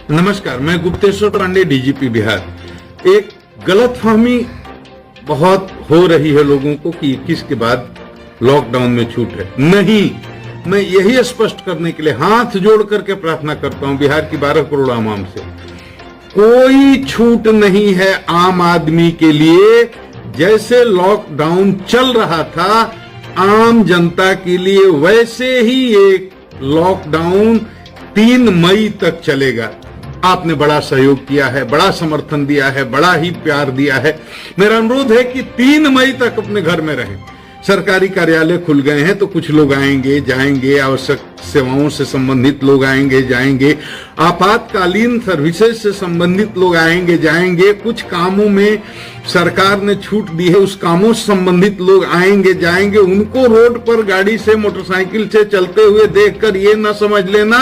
नमस्कार, मैं गुप्तेश्वर पांडे, डीजीपी बिहार। एक गलतफहमी बहुत हो रही है लोगों को कि 21 के बाद लॉकडाउन में छूट है। नहीं, मैं यही स्पष्ट करने के लिए हाथ जोड़ करके प्रार्थना करता हूं बिहार की 12 करोड़ आवाम से, कोई छूट नहीं है आम आदमी के लिए। जैसे लॉकडाउन चल रहा था आम जनता के लिए, वैसे ही एक लॉकडाउन 3 मई तक चलेगा। आपने बड़ा सहयोग किया है, बड़ा समर्थन दिया है, बड़ा ही प्यार दिया है। मेरा अनुरोध है कि 3 मई तक अपने घर में रहें। सरकारी कार्यालय खुल गए हैं तो कुछ लोग आएंगे जाएंगे, आवश्यक सेवाओं से संबंधित लोग आएंगे जाएंगे, आपातकालीन सर्विसेज से संबंधित लोग आएंगे जाएंगे, कुछ कामों में सरकार ने छूट दी है, उस कामों से संबंधित लोग आएंगे जाएंगे। उनको रोड पर गाड़ी से, मोटरसाइकिल से चलते हुए देखकर ये ना समझ लेना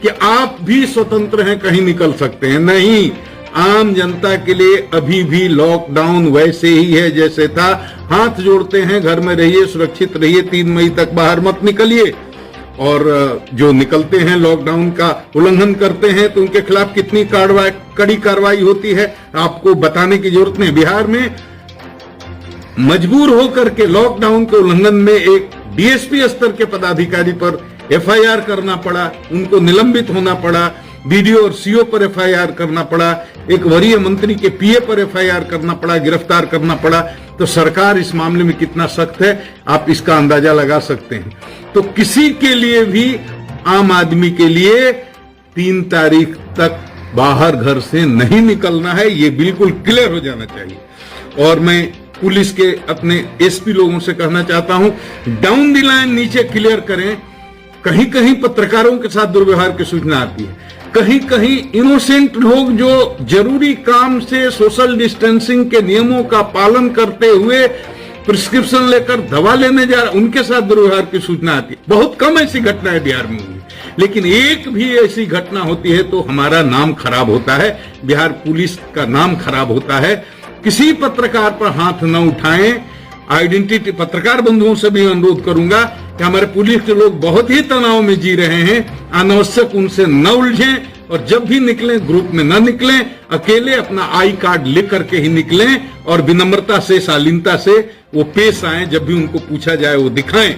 कि आप भी स्वतंत्र हैं, कहीं निकल सकते हैं। नहीं, आम जनता के लिए अभी भी लॉकडाउन वैसे ही है जैसे था। हाथ जोड़ते हैं, घर में रहिए, सुरक्षित रहिए, 3 मई तक बाहर मत निकलिए। और जो निकलते हैं, लॉकडाउन का उल्लंघन करते हैं, तो उनके खिलाफ कितनी कड़ी कार्रवाई होती है आपको बताने की जरूरत नहीं। बिहार में मजबूर होकर के लॉकडाउन के उल्लंघन में एक डीएसपी स्तर के पदाधिकारी पर एफआईआर करना पड़ा, उनको निलंबित होना पड़ा, बीडीओ और सीओ पर एफआईआर करना पड़ा, एक वरीय मंत्री के पीए पर एफआईआर करना पड़ा, गिरफ्तार करना पड़ा। तो सरकार इस मामले में कितना सख्त है आप इसका अंदाजा लगा सकते हैं। तो किसी के लिए भी, आम आदमी के लिए 3 तारीख तक बाहर घर से नहीं निकलना है, ये बिल्कुल क्लियर हो जाना चाहिए। और मैं पुलिस के अपने एसपी लोगों से कहना चाहता हूं, डाउन द लाइन नीचे क्लियर करें। कहीं कहीं पत्रकारों के साथ दुर्व्यवहार की सूचना आती है, कहीं कहीं इनोसेंट लोग जो जरूरी काम से सोशल डिस्टेंसिंग के नियमों का पालन करते हुए प्रिस्क्रिप्शन लेकर दवा लेने जा रहे, उनके साथ दुर्व्यवहार की सूचना आती है। बहुत कम ऐसी घटनाएं बिहार में हुई, लेकिन एक भी ऐसी घटना होती है तो हमारा नाम खराब होता है, बिहार पुलिस का नाम खराब होता है। किसी पत्रकार पर हाथ न उठाएं। आइडेंटिटी पत्रकार बंधुओं से भी अनुरोध करूंगा कि हमारे पुलिस के लोग बहुत ही तनाव में जी रहे हैं, अनावश्यक उनसे न उलझें और जब भी निकलें ग्रुप में न निकलें, अकेले अपना आई कार्ड लेकर करके ही निकलें और विनम्रता से, शालीनता से वो पेश आए। जब भी उनको पूछा जाए वो दिखाएं।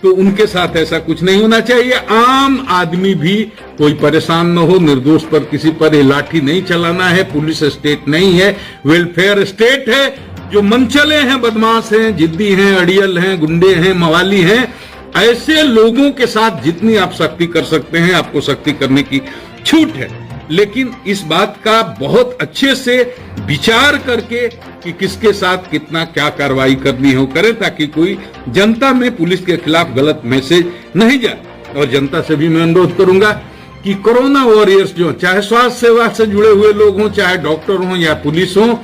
तो उनके साथ ऐसा कुछ नहीं होना चाहिए। आम आदमी भी कोई परेशान न हो, निर्दोष पर किसी पर ये लाठी नहीं चलाना है। पुलिस स्टेट नहीं है, वेलफेयर स्टेट है। जो मनचले हैं, बदमाश हैं, जिद्दी हैं, अड़ियल हैं, गुंडे हैं, मवाली हैं, ऐसे लोगों के साथ जितनी आप सख्ती कर सकते हैं आपको सख्ती करने की छूट है। लेकिन इस बात का बहुत अच्छे से विचार करके कि किसके साथ कितना क्या कार्रवाई करनी हो करें, ताकि कोई जनता में पुलिस के खिलाफ गलत मैसेज नहीं जाए। और जनता से भी मैं अनुरोध करूंगा कि कोरोना वॉरियर्स जो, चाहे स्वास्थ्य सेवा से जुड़े हुए लोग हों, चाहे डॉक्टर हों या पुलिस हों,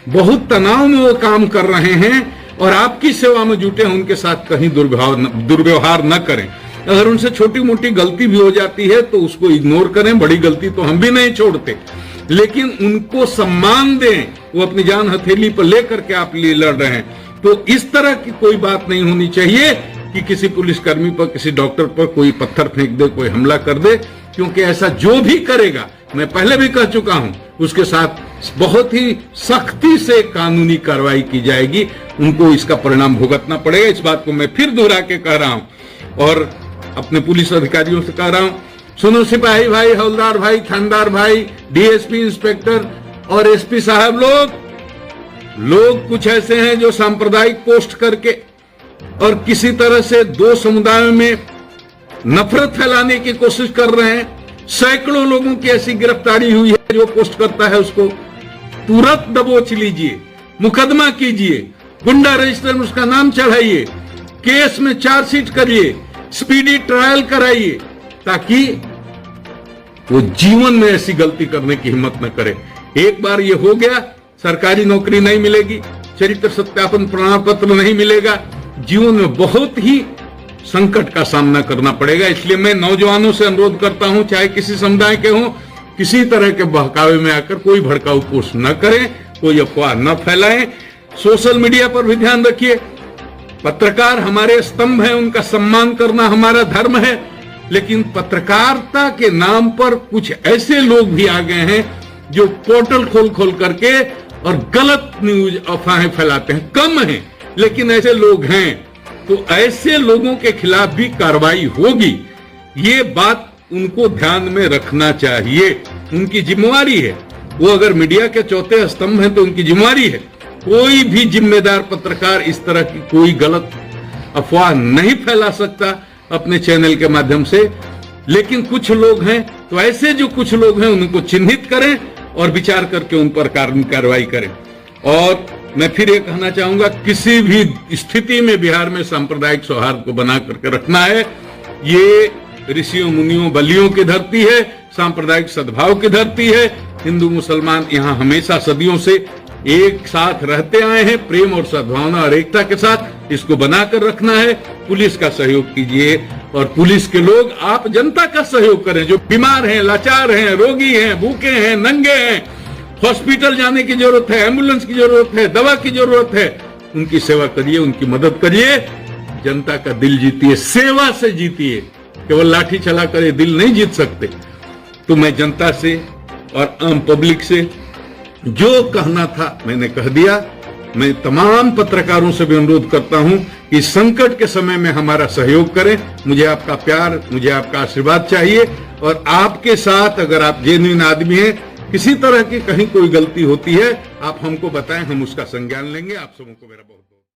बहुत तनाव में वो काम कर रहे हैं और आपकी सेवा में जुटे हैं, उनके साथ कहीं दुर्व्यवहार न करें। अगर उनसे छोटी मोटी गलती भी हो जाती है तो उसको इग्नोर करें, बड़ी गलती तो हम भी नहीं छोड़ते, लेकिन उनको सम्मान दें। वो अपनी जान हथेली पर लेकर के आप लिए लड़ रहे हैं, तो इस तरह की कोई बात नहीं होनी चाहिए कि किसी पुलिसकर्मी पर, किसी डॉक्टर पर कोई पत्थर फेंक दे, कोई हमला कर दे, क्योंकि ऐसा जो भी करेगा, मैं पहले भी कह चुका हूं, उसके साथ बहुत ही सख्ती से कानूनी कार्रवाई की जाएगी। उनको इसका परिणाम भुगतना पड़ेगा। इस बात को मैं फिर दोहरा के कह रहा हूं और अपने पुलिस अधिकारियों से कह रहा हूं, सुनो सिपाही भाई, हवलदार भाई, थानेदार भाई, डीएसपी, इंस्पेक्टर और एसपी साहब, लोग कुछ ऐसे हैं जो सांप्रदायिक पोस्ट करके और किसी तरह से दो समुदायों में नफरत फैलाने की कोशिश कर रहे हैं। सैकड़ों लोगों की ऐसी गिरफ्तारी हुई है, जो पोस्ट करता है उसको तुरंत दबोच लीजिए, मुकदमा कीजिए, गुंडा रजिस्टर में उसका नाम चढ़ाइए, केस में चार्जशीट करिए, स्पीडी ट्रायल कराइए, ताकि वो जीवन में ऐसी गलती करने की हिम्मत न करे। एक बार ये हो गया, सरकारी नौकरी नहीं मिलेगी, चरित्र सत्यापन प्रमाण पत्र नहीं मिलेगा, जीवन में बहुत ही संकट का सामना करना पड़ेगा। इसलिए मैं नौजवानों से अनुरोध करता हूं, चाहे किसी समुदाय के हों, किसी तरह के बहकावे में आकर कोई भड़काऊ पोस्ट न करें, कोई अफवाह न फैलाएं। सोशल मीडिया पर भी ध्यान रखिए। पत्रकार हमारे स्तंभ हैं, उनका सम्मान करना हमारा धर्म है। लेकिन पत्रकारिता के नाम पर कुछ ऐसे लोग भी आ गए हैं जो पोर्टल खोल खोल करके और गलत न्यूज अफवाहें फैलाते हैं। कम हैं, लेकिन ऐसे लोग हैं। तो ऐसे लोगों के खिलाफ भी कार्रवाई होगी, ये बात उनको ध्यान में रखना चाहिए। उनकी जिम्मेवारी है। वो अगर मीडिया के चौथे स्तंभ हैं तो उनकी जिम्मेवारी है। कोई भी जिम्मेदार पत्रकार इस तरह की कोई गलत अफवाह नहीं फैला सकता अपने चैनल के माध्यम से। लेकिन कुछ लोग हैं, तो ऐसे जो कुछ लोग हैं उनको चिन्हित करें और विचार करके उन पर कार्रवाई करें। और मैं फिर ये कहना चाहूंगा, किसी भी स्थिति में बिहार में सांप्रदायिक सौहार्द को बना करके रखना है। ये ऋषियों मुनियों बलियों की धरती है, सांप्रदायिक सद्भाव की धरती है। हिंदू मुसलमान यहाँ हमेशा सदियों से एक साथ रहते आए हैं, प्रेम और सद्भावना और एकता के साथ। इसको बनाकर रखना है। पुलिस का सहयोग कीजिए और पुलिस के लोग, आप जनता का सहयोग करें। जो बीमार हैं, लाचार हैं, रोगी हैं, भूखे हैं, नंगे हैं, हॉस्पिटल जाने की जरूरत है, एम्बुलेंस की जरूरत है, दवा की जरूरत है, उनकी सेवा करिए, उनकी मदद करिए। जनता का दिल जीतिए, सेवा से जीतिए। केवल लाठी चला कर दिल नहीं जीत सकते। तो मैं जनता से और आम पब्लिक से जो कहना था मैंने कह दिया। मैं तमाम पत्रकारों से भी अनुरोध करता हूं कि संकट के समय में हमारा सहयोग करें। मुझे आपका प्यार, मुझे आपका आशीर्वाद चाहिए। और आपके साथ अगर आप जेन्युइन आदमी हैं, किसी तरह की कहीं कोई गलती होती है, आप हमको बताएं, हम उसका संज्ञान लेंगे। आप सबों को मेरा बहुत